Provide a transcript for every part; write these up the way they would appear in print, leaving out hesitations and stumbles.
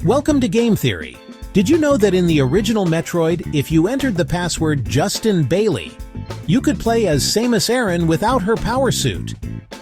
Welcome to Game Theory. Did you know that in the original Metroid, if you entered the password Justin Bailey, you could play as Samus Aran without her power suit,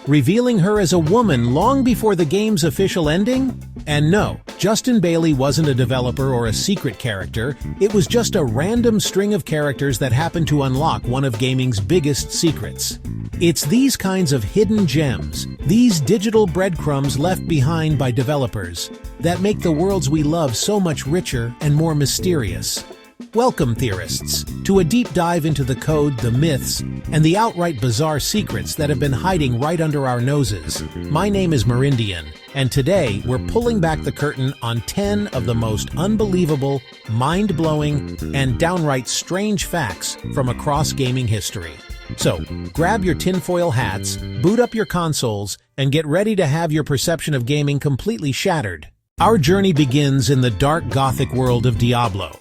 revealing her as a woman long before the game's official ending? And no, Justin Bailey wasn't a developer or a secret character, it was just a random string of characters that happened to unlock one of gaming's biggest secrets. It's these kinds of hidden gems, these digital breadcrumbs left behind by developers, that make the worlds we love so much richer and more mysterious. Welcome, theorists, to a deep dive into the code, the myths, and the outright bizarre secrets that have been hiding right under our noses. My name is Merindian, and today we're pulling back the curtain on 10 of the most unbelievable, mind-blowing, and downright strange facts from across gaming history. So, grab your tinfoil hats, boot up your consoles, and get ready to have your perception of gaming completely shattered. Our journey begins in the dark Gothic world of Diablo.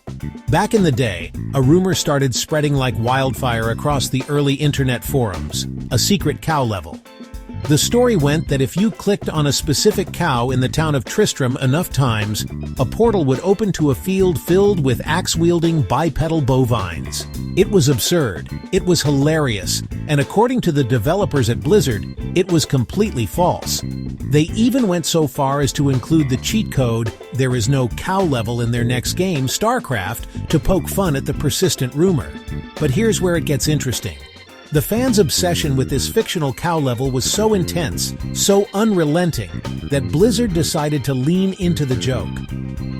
Back in the day, a rumor started spreading like wildfire across the early internet forums, a secret cow level. The story went that if you clicked on a specific cow in the town of Tristram enough times, a portal would open to a field filled with axe-wielding bipedal bovines. It was absurd, it was hilarious, and according to the developers at Blizzard, it was completely false. They even went so far as to include the cheat code "There is no cow level" in their next game, StarCraft, to poke fun at the persistent rumor. But here's where it gets interesting. The fans' obsession with this fictional cow level was so intense, so unrelenting, that Blizzard decided to lean into the joke.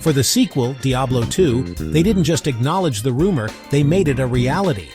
For the sequel, Diablo 2, they didn't just acknowledge the rumor, they made it a reality.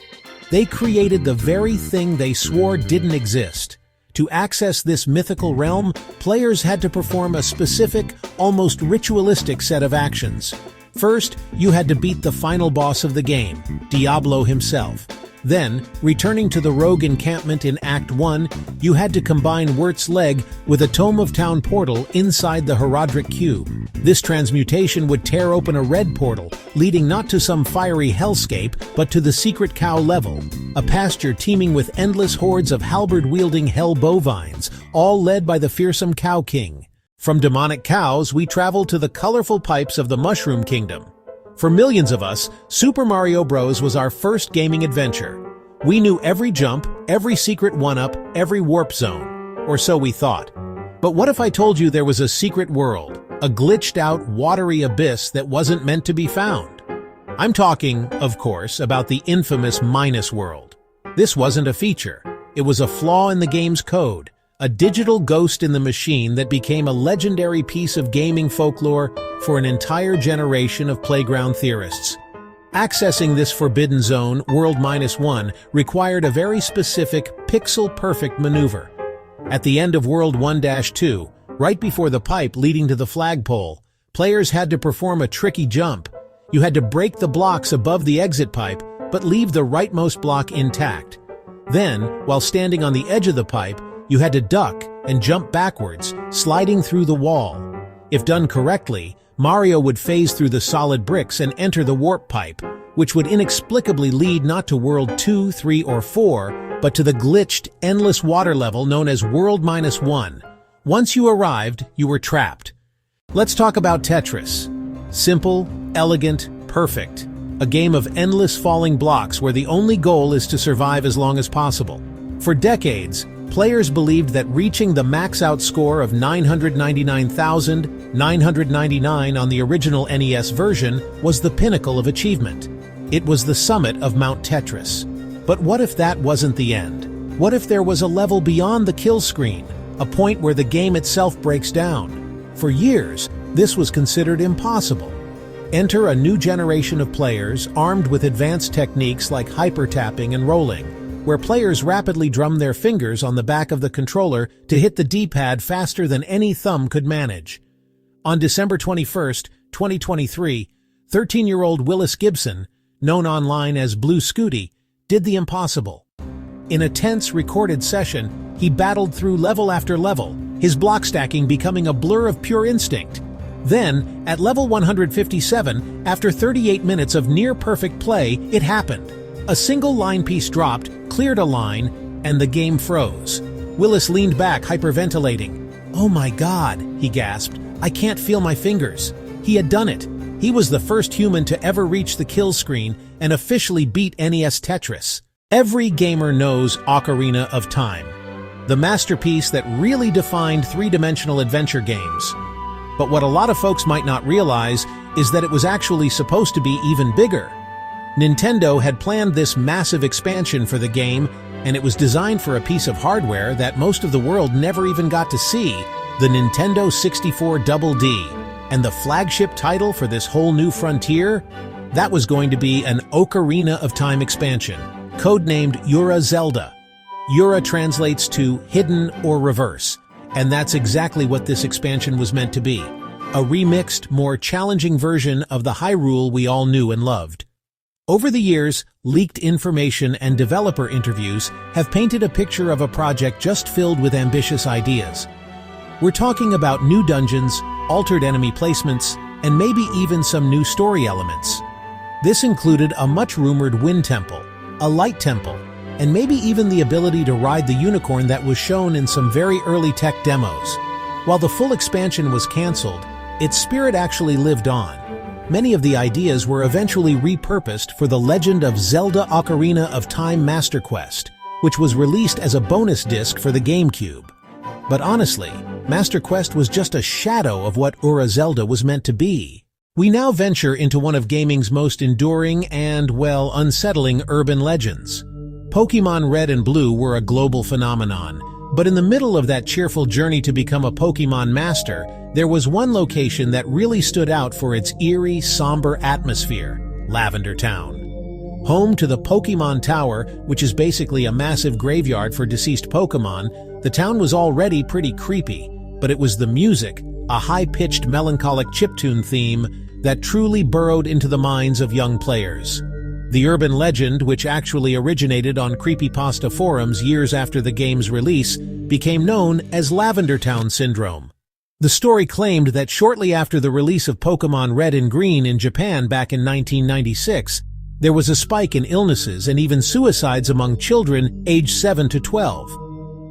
They created the very thing they swore didn't exist. To access this mythical realm, players had to perform a specific, almost ritualistic set of actions. First, you had to beat the final boss of the game, Diablo himself. Then, returning to the rogue encampment in Act 1, you had to combine Wirt's leg with a Tome of Town portal inside the Horadric Cube. This transmutation would tear open a red portal, leading not to some fiery hellscape, but to the secret cow level, a pasture teeming with endless hordes of halberd-wielding hell bovines, all led by the fearsome Cow King. From demonic cows, we travel to the colorful pipes of the Mushroom Kingdom. For millions of us, Super Mario Bros. Was our first gaming adventure. We knew every jump, every secret one-up, every warp zone. Or so we thought. But what if I told you there was a secret world, a glitched-out, watery abyss that wasn't meant to be found? I'm talking, of course, about the infamous Minus World. This wasn't a feature. It was a flaw in the game's code, a digital ghost in the machine that became a legendary piece of gaming folklore for an entire generation of playground theorists. Accessing this forbidden zone, World -1, required a very specific, pixel-perfect maneuver. At the end of World 1-2, right before the pipe leading to the flagpole, players had to perform a tricky jump. You had to break the blocks above the exit pipe, but leave the rightmost block intact. Then, while standing on the edge of the pipe, you had to duck and jump backwards, sliding through the wall. If done correctly, Mario would phase through the solid bricks and enter the warp pipe, which would inexplicably lead not to World 2, 3, or 4, but to the glitched, endless water level known as World -1. Once you arrived, you were trapped. Let's talk about Tetris. Simple, elegant, perfect. A game of endless falling blocks where the only goal is to survive as long as possible. For decades, players believed that reaching the max-out score of 999,999 on the original NES version was the pinnacle of achievement. It was the summit of Mount Tetris. But what if that wasn't the end? What if there was a level beyond the kill screen, a point where the game itself breaks down? For years, this was considered impossible. Enter a new generation of players armed with advanced techniques like hyper-tapping and rolling, where players rapidly drum their fingers on the back of the controller to hit the D-pad faster than any thumb could manage. On December 21, 2023, 13-year-old Willis Gibson, known online as Blue Scooty, did the impossible. In a tense recorded session, he battled through level after level, his block stacking becoming a blur of pure instinct. Then, at level 157, after 38 minutes of near-perfect play, it happened. A single line piece dropped, cleared a line, and the game froze. Willis leaned back, hyperventilating. "Oh my God," he gasped. "I can't feel my fingers." He had done it. He was the first human to ever reach the kill screen and officially beat NES Tetris. Every gamer knows Ocarina of Time, the masterpiece that really defined three-dimensional adventure games. But what a lot of folks might not realize is that it was actually supposed to be even bigger. Nintendo had planned this massive expansion for the game, and it was designed for a piece of hardware that most of the world never even got to see, the Nintendo 64 Double D. And the flagship title for this whole new frontier? That was going to be an Ocarina of Time expansion, codenamed Ura Zelda. Ura translates to hidden or reverse, and that's exactly what this expansion was meant to be. A remixed, more challenging version of the Hyrule we all knew and loved. Over the years, leaked information and developer interviews have painted a picture of a project just filled with ambitious ideas. We're talking about new dungeons, altered enemy placements, and maybe even some new story elements. This included a much-rumored wind temple, a light temple, and maybe even the ability to ride the unicorn that was shown in some very early tech demos. While the full expansion was cancelled, its spirit actually lived on. Many of the ideas were eventually repurposed for The Legend of Zelda Ocarina of Time Master Quest, which was released as a bonus disc for the GameCube. But honestly, Master Quest was just a shadow of what Ura Zelda was meant to be. We now venture into one of gaming's most enduring and, well, unsettling urban legends. Pokémon Red and Blue were a global phenomenon, but in the middle of that cheerful journey to become a Pokémon master, there was one location that really stood out for its eerie, somber atmosphere: Lavender Town. Home to the Pokémon Tower, which is basically a massive graveyard for deceased Pokémon, the town was already pretty creepy, but it was the music, a high-pitched melancholic chiptune theme, that truly burrowed into the minds of young players. The urban legend, which actually originated on creepypasta forums years after the game's release, became known as Lavender Town Syndrome. The story claimed that shortly after the release of Pokémon Red and Green in Japan back in 1996, there was a spike in illnesses and even suicides among children aged 7 to 12.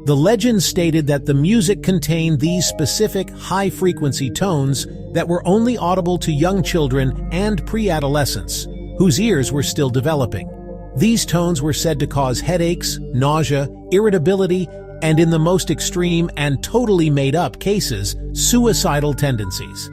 The legend stated that the music contained these specific high-frequency tones that were only audible to young children and pre-adolescents, whose ears were still developing. These tones were said to cause headaches, nausea, irritability, and in the most extreme and totally made-up cases, suicidal tendencies.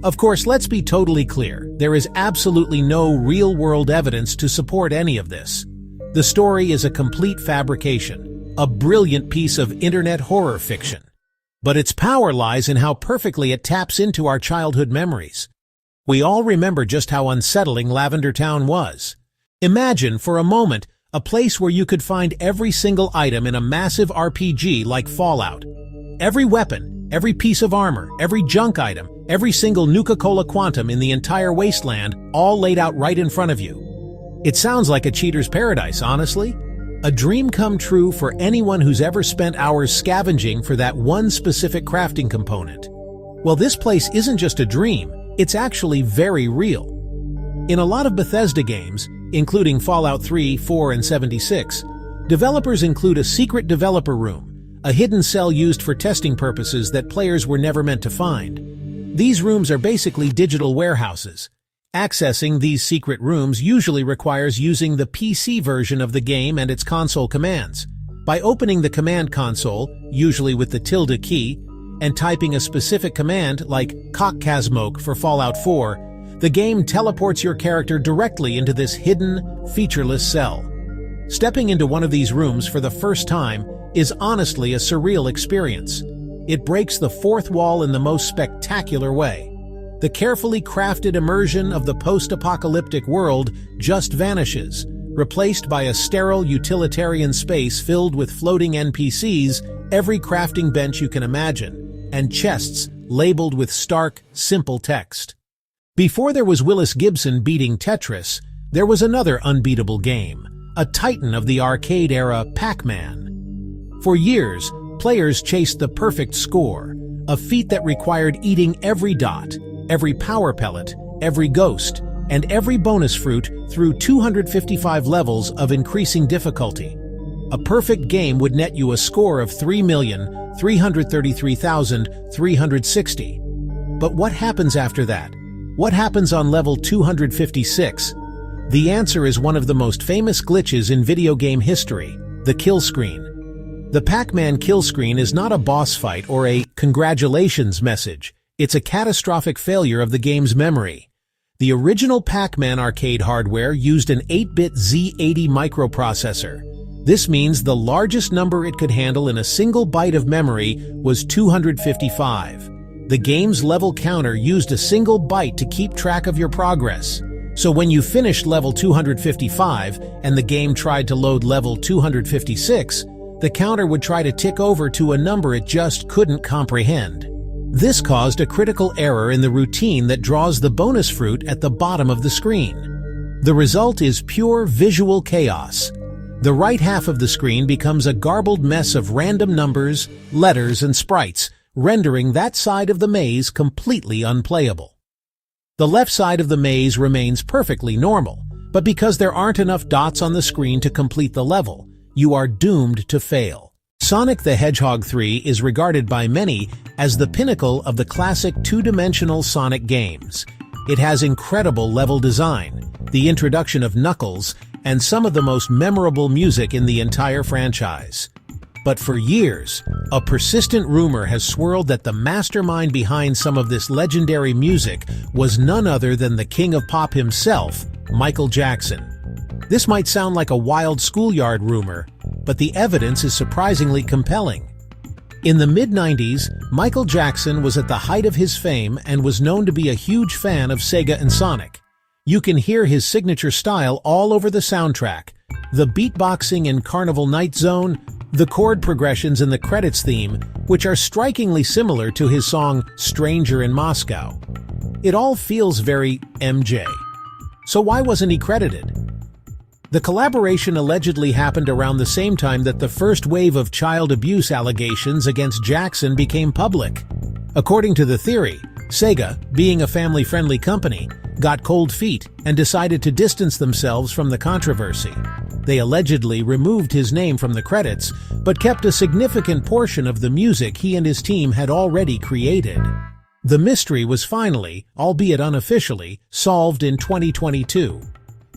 Of course, let's be totally clear, there is absolutely no real-world evidence to support any of this. The story is a complete fabrication, a brilliant piece of internet horror fiction. But its power lies in how perfectly it taps into our childhood memories. We all remember just how unsettling Lavender Town was. Imagine, for a moment, a place where you could find every single item in a massive RPG like Fallout. Every weapon, every piece of armor, every junk item, every single Nuka-Cola Quantum in the entire wasteland, all laid out right in front of you. It sounds like a cheater's paradise, honestly. A dream come true for anyone who's ever spent hours scavenging for that one specific crafting component. Well, this place isn't just a dream, it's actually very real. In a lot of Bethesda games, including Fallout 3, 4, and 76, developers include a secret developer room, a hidden cell used for testing purposes that players were never meant to find. These rooms are basically digital warehouses. Accessing these secret rooms usually requires using the PC version of the game and its console commands. By opening the command console, usually with the tilde key, and typing a specific command like cockcasmoke for Fallout 4, the game teleports your character directly into this hidden, featureless cell. Stepping into one of these rooms for the first time is honestly a surreal experience. It breaks the fourth wall in the most spectacular way. The carefully crafted immersion of the post-apocalyptic world just vanishes, replaced by a sterile utilitarian space filled with floating NPCs, every crafting bench you can imagine, and chests labeled with stark, simple text. Before there was Willis Gibson beating Tetris, there was another unbeatable game, a titan of the arcade era, Pac-Man. For years, players chased the perfect score, a feat that required eating every dot, every power pellet, every ghost, and every bonus fruit through 255 levels of increasing difficulty. A perfect game would net you a score of 3,333,360. But what happens after that? What happens on level 256? The answer is one of the most famous glitches in video game history, the kill screen. The Pac-Man kill screen is not a boss fight or a "congratulations" message. It's a catastrophic failure of the game's memory. The original Pac-Man arcade hardware used an 8-bit Z80 microprocessor. This means the largest number it could handle in a single byte of memory was 255. The game's level counter used a single byte to keep track of your progress. So when you finished level 255 and the game tried to load level 256, the counter would try to tick over to a number it just couldn't comprehend. This caused a critical error in the routine that draws the bonus fruit at the bottom of the screen. The result is pure visual chaos. The right half of the screen becomes a garbled mess of random numbers, letters, and sprites, rendering that side of the maze completely unplayable. The left side of the maze remains perfectly normal, but because there aren't enough dots on the screen to complete the level, you are doomed to fail. Sonic the Hedgehog 3 is regarded by many as the pinnacle of the classic two-dimensional Sonic games. It has incredible level design, the introduction of Knuckles, and some of the most memorable music in the entire franchise. But for years, a persistent rumor has swirled that the mastermind behind some of this legendary music was none other than the king of pop himself, Michael Jackson. This might sound like a wild schoolyard rumor, but the evidence is surprisingly compelling. In the mid-90s, Michael Jackson was at the height of his fame and was known to be a huge fan of Sega and Sonic. You can hear his signature style all over the soundtrack, the beatboxing in Carnival Night Zone, the chord progressions in the credits theme, which are strikingly similar to his song Stranger in Moscow. It all feels very MJ. So why wasn't he credited? The collaboration allegedly happened around the same time that the first wave of child abuse allegations against Jackson became public. According to the theory, Sega, being a family-friendly company, got cold feet and decided to distance themselves from the controversy. They allegedly removed his name from the credits, but kept a significant portion of the music he and his team had already created. The mystery was finally, albeit unofficially, solved in 2022.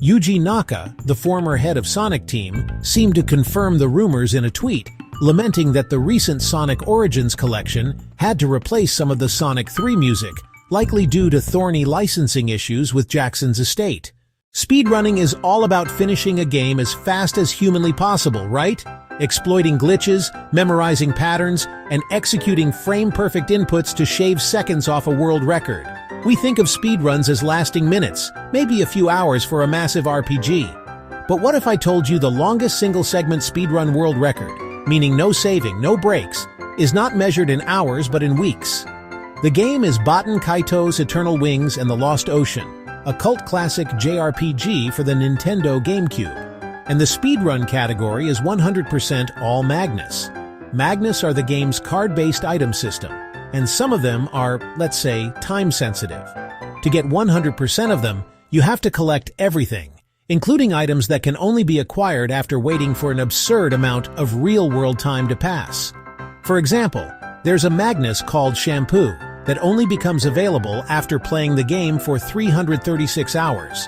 Yuji Naka, the former head of Sonic Team, seemed to confirm the rumors in a tweet, lamenting that the recent Sonic Origins collection had to replace some of the Sonic 3 music, likely due to thorny licensing issues with Jackson's estate. Speedrunning is all about finishing a game as fast as humanly possible, right? Exploiting glitches, memorizing patterns, and executing frame-perfect inputs to shave seconds off a world record. We think of speedruns as lasting minutes, maybe a few hours for a massive RPG. But what if I told you the longest single-segment speedrun world record, meaning no saving, no breaks, is not measured in hours but in weeks? The game is Baten Kaitos Eternal Wings and the Lost Ocean, a cult classic JRPG for the Nintendo GameCube. And the speedrun category is 100% all Magnus. Magnus are the game's card-based item system, and some of them are, let's say, time-sensitive. To get 100% of them, you have to collect everything, including items that can only be acquired after waiting for an absurd amount of real-world time to pass. For example, there's a Magnus called Shampoo that only becomes available after playing the game for 336 hours.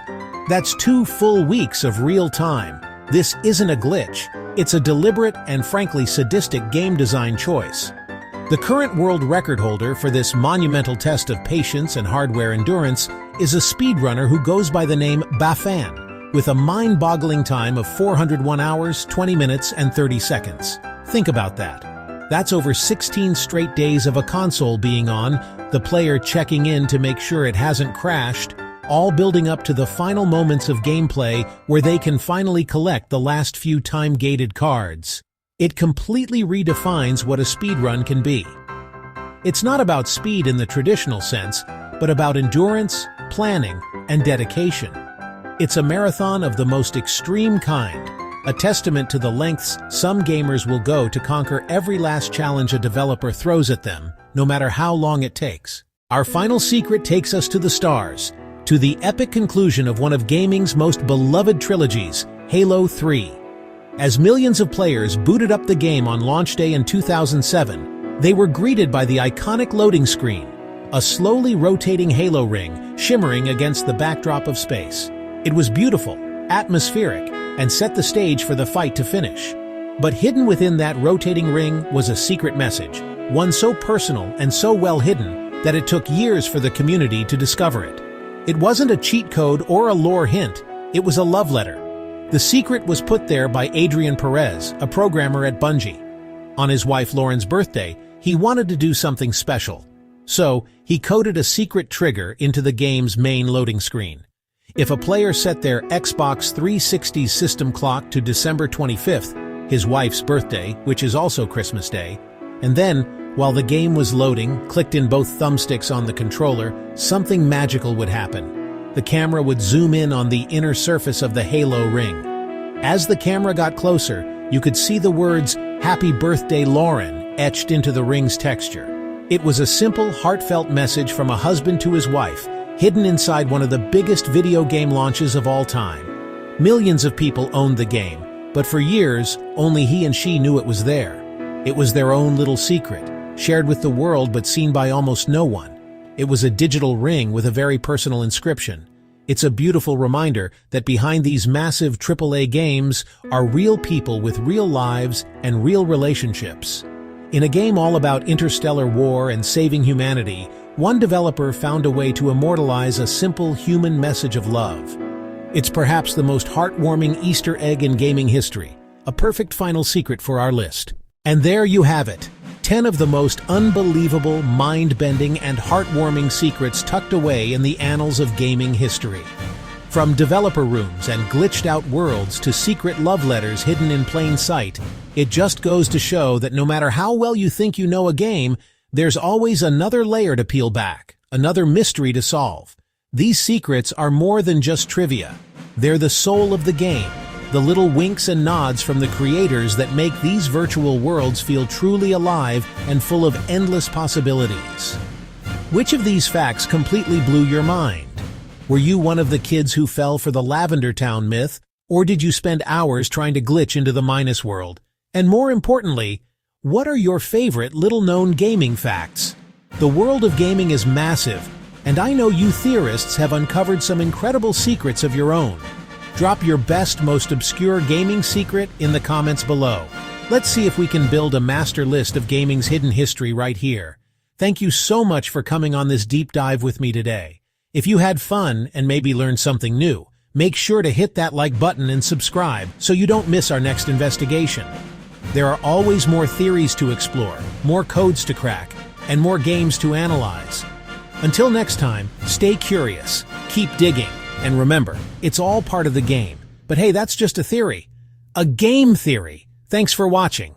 That's 2 full weeks of real time. This isn't a glitch. It's a deliberate and frankly sadistic game design choice. The current world record holder for this monumental test of patience and hardware endurance is a speedrunner who goes by the name Bafan, with a mind-boggling time of 401 hours, 20 minutes, and 30 seconds. Think about that. That's over 16 straight days of a console being on, the player checking in to make sure it hasn't crashed, all building up to the final moments of gameplay where they can finally collect the last few time-gated cards. It completely redefines what a speedrun can be. It's not about speed in the traditional sense, but about endurance, planning, and dedication. It's a marathon of the most extreme kind, a testament to the lengths some gamers will go to conquer every last challenge a developer throws at them, no matter how long it takes. Our final secret takes us to the stars, to the epic conclusion of one of gaming's most beloved trilogies, Halo 3. As millions of players booted up the game on launch day in 2007, they were greeted by the iconic loading screen, a slowly rotating halo ring shimmering against the backdrop of space. It was beautiful, atmospheric, and set the stage for the fight to finish. But hidden within that rotating ring was a secret message, one so personal and so well hidden that it took years for the community to discover it. It wasn't a cheat code or a lore hint, it was a love letter. The secret was put there by Adrian Perez, a programmer at Bungie. On his wife Lauren's birthday, he wanted to do something special. So, he coded a secret trigger into the game's main loading screen. If a player set their Xbox 360 system clock to December 25th, his wife's birthday, which is also Christmas Day, and then, while the game was loading, clicked in both thumbsticks on the controller, something magical would happen. The camera would zoom in on the inner surface of the halo ring. As the camera got closer, you could see the words, "Happy Birthday, Lauren," etched into the ring's texture. It was a simple, heartfelt message from a husband to his wife, hidden inside one of the biggest video game launches of all time. Millions of people owned the game, but for years, only he and she knew it was there. It was their own little secret, shared with the world but seen by almost no one. It was a digital ring with a very personal inscription. It's a beautiful reminder that behind these massive AAA games are real people with real lives and real relationships. In a game all about interstellar war and saving humanity, one developer found a way to immortalize a simple human message of love. It's perhaps the most heartwarming Easter egg in gaming history, a perfect final secret for our list. And there you have it, 10 of the most unbelievable, mind-bending, and heartwarming secrets tucked away in the annals of gaming history. From developer rooms and glitched-out worlds to secret love letters hidden in plain sight, it just goes to show that no matter how well you think you know a game, there's always another layer to peel back, another mystery to solve. These secrets are more than just trivia. They're the soul of the game, the little winks and nods from the creators that make these virtual worlds feel truly alive and full of endless possibilities. Which of these facts completely blew your mind? Were you one of the kids who fell for the Lavender Town myth, or did you spend hours trying to glitch into the Minus world? And more importantly, what are your favorite little-known gaming facts? The world of gaming is massive, and I know you theorists have uncovered some incredible secrets of your own. Drop your best, most obscure gaming secret in the comments below. Let's see if we can build a master list of gaming's hidden history right here. Thank you so much for coming on this deep dive with me today. If you had fun and maybe learned something new, make sure to hit that like button and subscribe so you don't miss our next investigation. There are always more theories to explore, more codes to crack, and more games to analyze. Until next time, stay curious, keep digging, and remember, it's all part of the game. But hey, that's just a theory. A game theory. Thanks for watching.